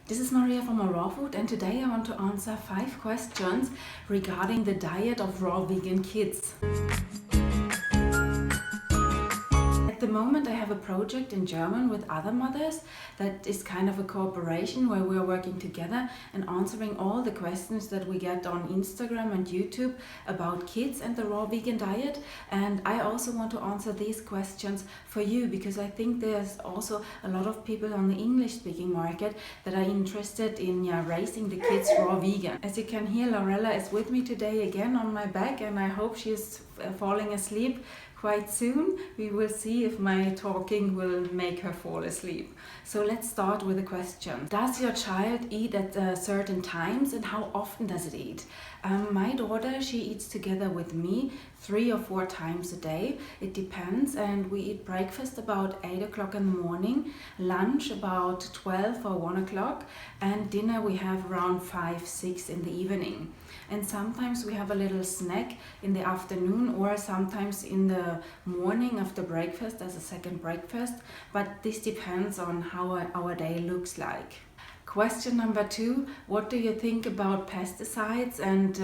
This is Maria from Raw Food, and today I want to answer 5 questions regarding the diet of raw vegan kids. At the moment I have a project in German with other mothers that is kind of a cooperation where we are working together and answering all the questions that we get on Instagram and YouTube about kids and the raw vegan diet. And I also want to answer these questions for you because I think there's also a lot of people on the English speaking market that are interested in raising the kids raw vegan. As you can hear, Lorella is with me today again on my back, and I hope she's falling asleep quite soon. We will see if my talking will make her fall asleep. So let's start with a question. Does your child eat at certain times, and how often does it eat? My daughter, she eats together with me 3 or 4 times a day. It depends, and we eat breakfast about 8 o'clock in the morning, lunch about 12 or 1 o'clock, and dinner we have around 5, 6 in the evening. And sometimes we have a little snack in the afternoon or sometimes in the morning after breakfast as a second breakfast, but this depends on how our day looks like. Question number 2, what do you think about pesticides, and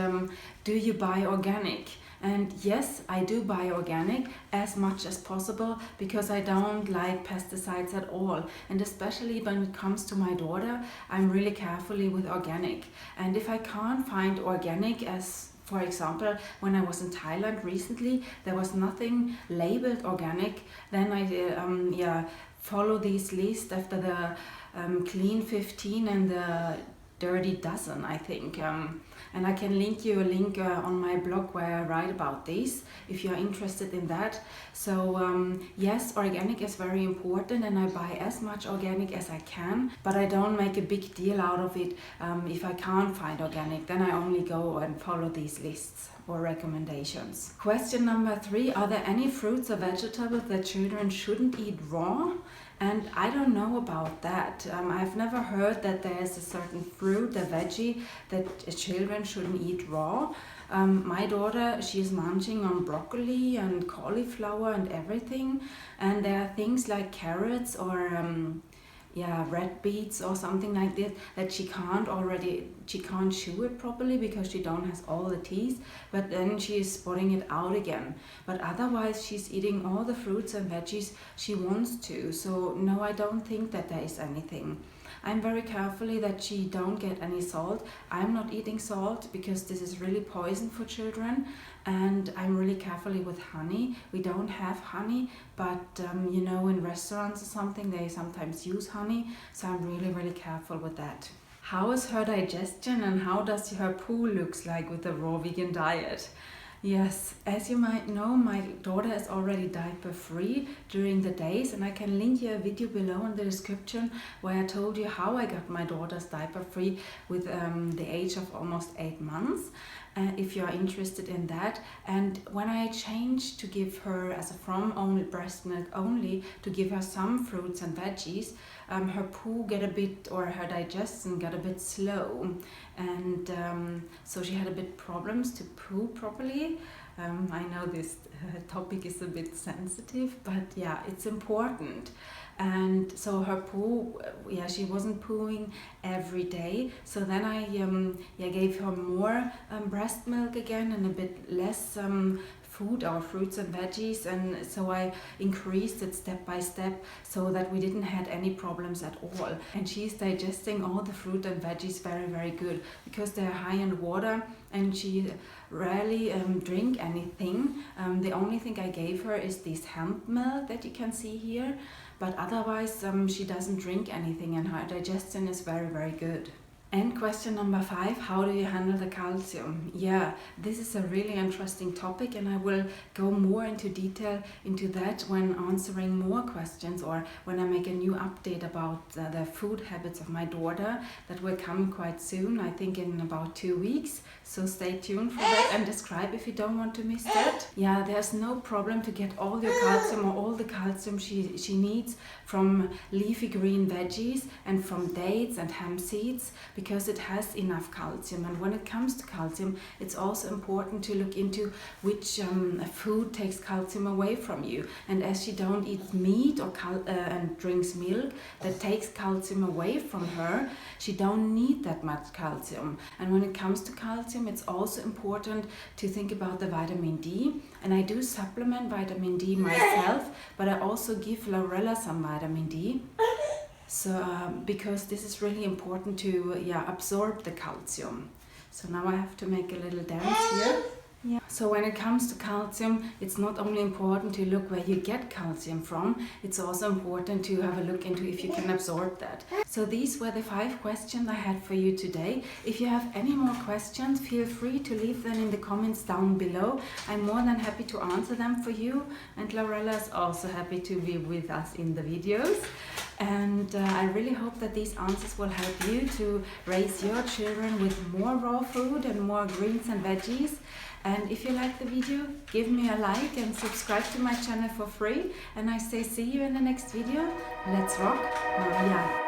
do you buy organic? And yes, I do buy organic as much as possible because I don't like pesticides at all. And especially when it comes to my daughter, I'm really carefully with organic. And if I can't find organic, as for example, when I was in Thailand recently, there was nothing labeled organic, then I follow this list after the Clean 15 and the Dirty Dozen, I think. And I can link you a link on my blog where I write about this if you're interested in that. So yes, organic is very important, and I buy as much organic as I can, but I don't make a big deal out of it. If I can't find organic, then I only go and follow these lists or recommendations. Question number 3, are there any fruits or vegetables that children shouldn't eat raw? And I don't know about that. I've never heard that there's a certain fruit, a veggie, that children shouldn't eat raw. My daughter, she's munching on broccoli and cauliflower and everything. And there are things like carrots or red beets or something like this that she can't chew it properly because she don't has all the teeth, but then she is spotting it out again. But otherwise she's eating all the fruits and veggies she wants to. So no, I don't think that there is anything. I'm very carefully that she don't get any salt. I'm not eating salt because this is really poison for children, and I'm really carefully with honey. We don't have honey, but in restaurants or something they sometimes use honey, so I'm really careful with that. How is her digestion, and how does her poo looks like with the raw vegan diet? Yes, as you might know, my daughter is already diaper free during the days, and I can link you a video below in the description where I told you how I got my daughter's diaper free with the age of almost 8 months. If you are interested in that. And when I changed to give her from only breast milk only to give her some fruits and veggies, her poo her digestion got a bit slow, and so she had a bit problems to poo properly. I know this topic is a bit sensitive, but yeah, it's important. And so her poo, she wasn't pooing every day. So then I gave her more breast milk again and a bit less food or fruits and veggies, and so I increased it step by step so that we didn't have any problems at all. And she's digesting all the fruit and veggies very good because they're high in water, and she rarely drink anything. The only thing I gave her is this hemp milk that you can see here, but otherwise she doesn't drink anything, and her digestion is very good. And question number 5, how do you handle the calcium? Yeah, this is a really interesting topic, and I will go more into detail into that when answering more questions or when I make a new update about the food habits of my daughter that will come quite soon, I think in about 2 weeks. So stay tuned for that and subscribe if you don't want to miss that. Yeah, there's no problem to get all your calcium or all the calcium she needs from leafy green veggies and from dates and hemp seeds, because it has enough calcium. And when it comes to calcium, it's also important to look into which food takes calcium away from you. And as she don't eat meat or and drinks milk that takes calcium away from her, she don't need that much calcium. And when it comes to calcium, it's also important to think about the vitamin D. And I do supplement vitamin D myself, but I also give Laurella some vitamin D. So because this is really important to absorb the calcium. So now I have to make a little dance here. Yeah. So when it comes to calcium, it's not only important to look where you get calcium from, it's also important to have a look into if you can absorb that. So these were the 5 questions I had for you today. If you have any more questions, feel free to leave them in the comments down below. I'm more than happy to answer them for you, and Laurella is also happy to be with us in the videos. And I really hope that these answers will help you to raise your children with more raw food and more greens and veggies. And if you like the video, give me a like and subscribe to my channel for free. And I say see you in the next video. Let's rock, Maria.